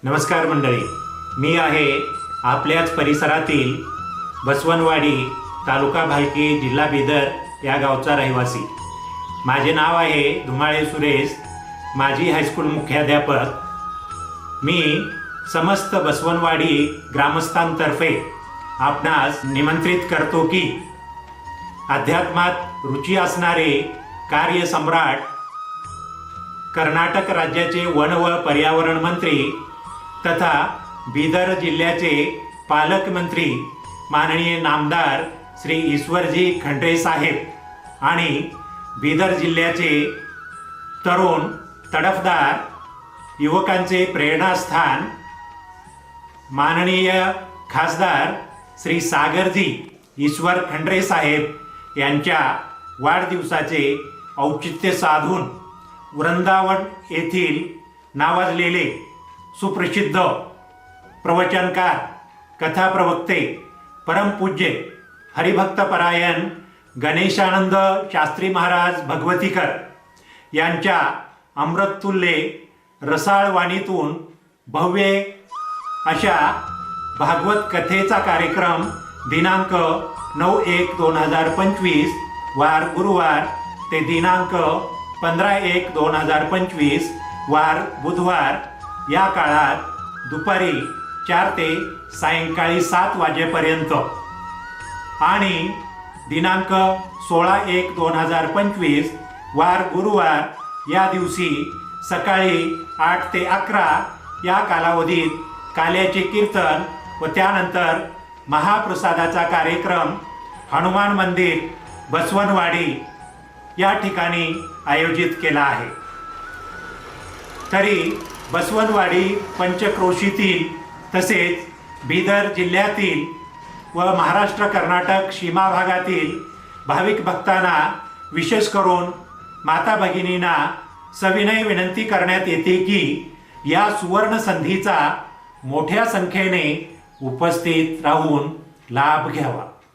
नमस्कार मंडळी, मी आहे आपल्याच परिसरातील बसवनवाडी, तालुका भालकी, जिल्हा बिदर या गावचा रहिवासी। माझे नाव आहे धुमाळे सुरेश, माजी हायस्कूल मुख्याध्यापक। मी समस्त बसवनवाडी ग्रामस्थांतर्फे आपणास निमंत्रित करतो की अध्यात्मात रुची असणारे कार्यसम्राट कर्नाटक राज्याचे वन व पर्यावरण मंत्री तथा बिदर जिल्ह्याचे पालकमंत्री माननीय नामदार श्री ईश्वरजी खंड्रे साहेब आणि बिदर जिल्ह्याचे तरुण तडफदार युवकांचे प्रेरणास्थान माननीय खासदार श्री सागरजी ईश्वर खंड्रे साहेब यांच्या वाढदिवसाचे औचित्य साधून वृंदावन येथील नावाजलेले सुप्रसिद्ध प्रवचनकार, कथा प्रवक्ते, परमपूज्य हरिभक्तपरायण गणेशानंद शास्त्री महाराज भगवतीकर यांच्या अमृततुल्य रसाळ वाणीतून भव्य अशा भागवत कथेचा कार्यक्रम दिनांक 9/1/2025 वार गुरुवार ते दिनांक 15/1/2025 वार बुधवार या काळात दुपारी 4 ते सायंकाळी 7 वाजेपर्यंत आणि दिनांक 16/1/2025 वार गुरुवार या दिवशी सकाळी 8 ते 11 या कालावधीत काल्याचे कीर्तन व त्यानंतर महाप्रसादाचा कार्यक्रम हनुमान मंदिर बसवनवाडी या ठिकाणी आयोजित केला आहे। तरी बसवनवाडी पंचक्रोशीतील तसेच बिदर जिल्ह्यातील व महाराष्ट्र कर्नाटक सीमा भागातील भाविक भक्तांना विशेष करून माता भगिनींना सविनय विनंती करण्यात येते की या सुवर्ण संधीचा मोठ्या संख्येने उपस्थित राहून लाभ घ्यावा।